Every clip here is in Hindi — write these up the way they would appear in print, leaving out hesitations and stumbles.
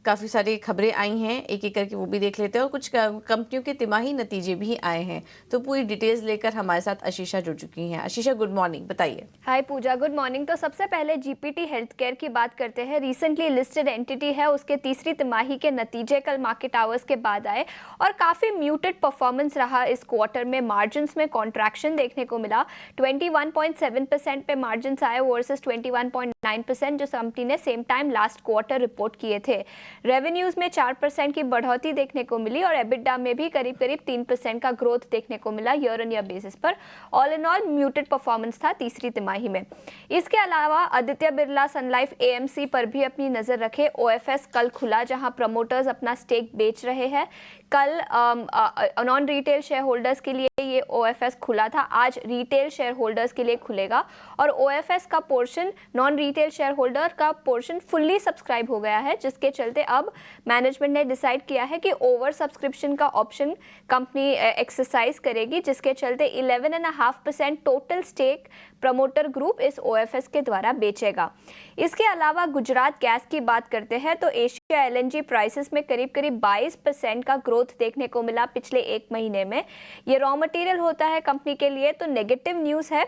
काफ़ी सारी खबरें आई हैं, एक एक करके वो भी देख लेते हैं, और कुछ कंपनियों के तिमाही नतीजे भी आए हैं। तो पूरी डिटेल्स लेकर हमारे साथ आशीषा जुड़ चुकी हैं। आशीषा, गुड मॉर्निंग, बताइए। हाय पूजा, गुड मॉर्निंग। तो सबसे पहले जीपीटी हेल्थ केयर की बात करते हैं। रिसेंटली लिस्टेड एंटिटी है, उसके तीसरी तिमाही के नतीजे कल मार्केट आवर्स के बाद आए और काफ़ी म्यूटेड परफॉर्मेंस रहा इस क्वार्टर में। मार्जिन्स में कॉन्ट्रैक्शन देखने को मिला। 21.7% पे मार्जिन्स आए वर्सेस 21.9% जो कंपनी ने same time last quarter report किए थे। रेवेन्यूज में 4% की बढ़ोतरी देखने को मिली और एबिटा में भी करीब करीब 3% का ग्रोथ देखने को मिला ईयर ऑन ईयर बेसिस पर। All in all muted performance था तीसरी तिमाही में। इसके अलावा आदित्य बिरला सन लाइफ एएमसी पर भी अपनी नजर रखे। ओएफएस कल खुला जहां प्रमोटर्स अपना स्टेक बेच रहे हैं। कल नॉन रिटेल शेयर होल्डर्स के लिए ये ओएफएस खुला था, आज रिटेल शेयर होल्डर्स के लिए खुलेगा और ओएफएस का portion, non retail share holder का पोर्शन फुल्ली सब्सक्राइब हो गया है, जिसके चलते अब मैनेजमेंट ने डिसाइड किया है कि ओवर सब्सक्रिप्शन का ऑप्शन कंपनी एक्सरसाइज करेगी, जिसके चलते 11.5% टोटल स्टेक प्रमोटर ग्रुप इस ओएफएस के द्वारा बेचेगा। इसके अलावा गुजरात गैस की बात करते हैं तो एशिया एलएनजी प्राइसेस में करीब करीब 22% का ग्रोथ देखने को मिला पिछले एक महीने में। ये रॉ मटेरियल होता है कंपनी के लिए, तो नेगेटिव न्यूज़ है।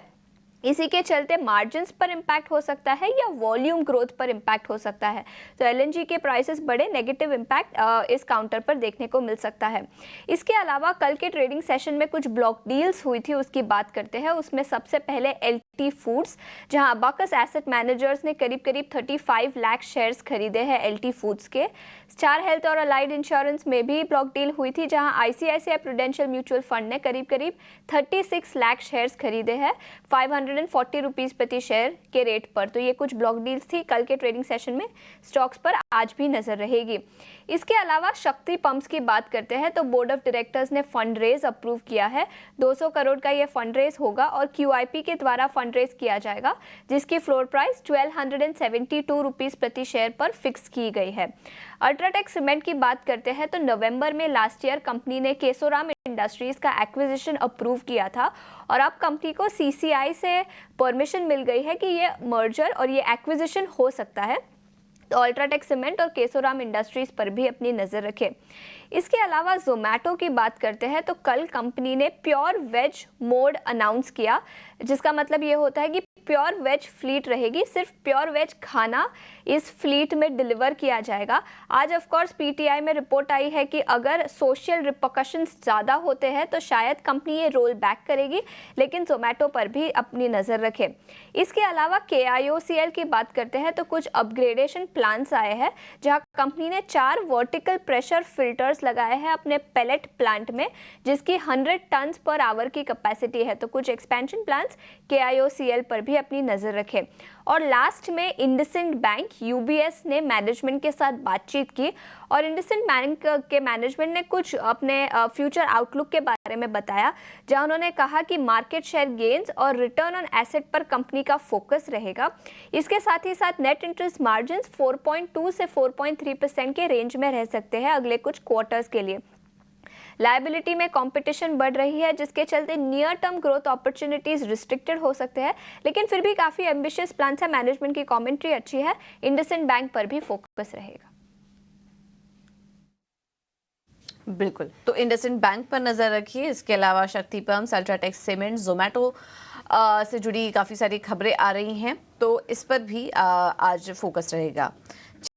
इसी के चलते मार्जिन्स पर इम्पैक्ट हो सकता है या वॉल्यूम ग्रोथ पर इम्पैक्ट हो सकता है। तो एलएनजी के प्राइसेस बढ़े, नेगेटिव इम्पैक्ट इस काउंटर पर देखने को मिल सकता है। इसके अलावा कल के ट्रेडिंग सेशन में कुछ ब्लॉक डील्स हुई थी, उसकी बात करते हैं। उसमें सबसे पहले एलटी फूड्स, जहां अबाकस एसेट मैनेजर्स ने करीब करीब 35 लाख शेयर्स खरीदे हैं एलटी फूड्स के। स्टार हेल्थ और अलाइड इंश्योरेंस में भी ब्लॉक डील हुई थी, जहां आईसीआईसीआई प्रूडेंशियल म्यूचुअल फंड ने करीब करीब 36 लाख शेयर्स खरीदे हैं 540 रुपीज़ प्रति शेयर के रेट पर। तो ये कुछ ब्लॉक डील्स थी कल के ट्रेडिंग सेशन में। स्टॉक्स पर आज भी नजर रहेगी। इसके अलावा शक्ति पंप्स की बात करते हैं तो बोर्ड ऑफ डायरेक्टर्स ने फंड रेज अप्रूव किया है। 200 करोड़ का ये फंड रेज होगा और क्यूआईपी के द्वारा फंड रेज किया जाएगा, जिसकी फ्लोर प्राइस 1272 रुपीज़ प्रति शेयर पर फिक्स की गई है। अल्ट्राटेक सीमेंट की बात करते हैं तो नवंबर में लास्ट ईयर कंपनी ने केशोराम इंडस्ट्रीज का एक्विजिशन अप्रूव किया था और अब कंपनी को सीसीआई से परमिशन मिल गई है कि ये मर्जर और ये एक्विजिशन हो सकता है। तो अल्ट्राटेक सीमेंट और केशोराम इंडस्ट्रीज पर भी अपनी नज़र रखें। इसके अलावा जोमैटो की बात करते हैं तो कल कंपनी ने प्योर वेज मोड अनाउंस किया, जिसका मतलब ये होता है कि प्योर वेज फ्लीट रहेगी, सिर्फ प्योर वेज खाना इस फ्लीट में डिलीवर किया जाएगा। आज ऑफ कोर्स पीटीआई में रिपोर्ट आई है कि अगर सोशल रिपरकशंस ज़्यादा होते हैं तो शायद कंपनी ये रोल बैक करेगी, लेकिन जोमैटो पर भी अपनी नज़र रखें। इसके अलावा केआईओसीएल की बात करते हैं तो कुछ अपग्रेडेशन प्लान्स आए हैं, जहां कंपनी ने 4 वर्टिकल प्रेशर फिल्टर्स लगाए हैं अपने पैलेट प्लांट में, जिसकी 100 टन्स पर आवर की कैपेसिटी है। तो कुछ एक्सपेंशन प्लान्स केआईओसीएल पर भी अपनी नजर रखें। और लास्ट में इंडसइंड बैंक यूबीएस ने मैनेजमेंट के साथ बातचीत की और इंडसइंड बैंक के मैनेजमेंट ने कुछ अपने फ्यूचर आउटलुक के बारे में बताया, जहां उन्होंने कहा कि मार्केट शेयर गेन्स और रिटर्न ऑन एसेट पर कंपनी का फोकस रहेगा। इसके साथ ही साथ नेट इंटरेस्ट मार्जिन 4.2 से 4.3% के रेंज में रह सकते हैं अगले कुछ क्वार्टर्स के लिए। लायबिलिटी में कंपटीशन बढ़ रही है, जिसके चलते near term growth opportunities restricted हो सकते हैं, लेकिन फिर भी काफी एम्बिशियस प्लान है। मैनेजमेंट की कमेंट्री अच्छी है। इंडसइंड बैंक पर भी फोकस रहेगा। बिल्कुल, तो इंडसइंड बैंक पर नजर रखिए। इसके अलावा शक्ति पंप्स, अल्ट्राटेक सीमेंट, जोमैटो से जुड़ी काफ़ी सारी खबरें आ रही हैं, तो इस पर भी आज फोकस रहेगा।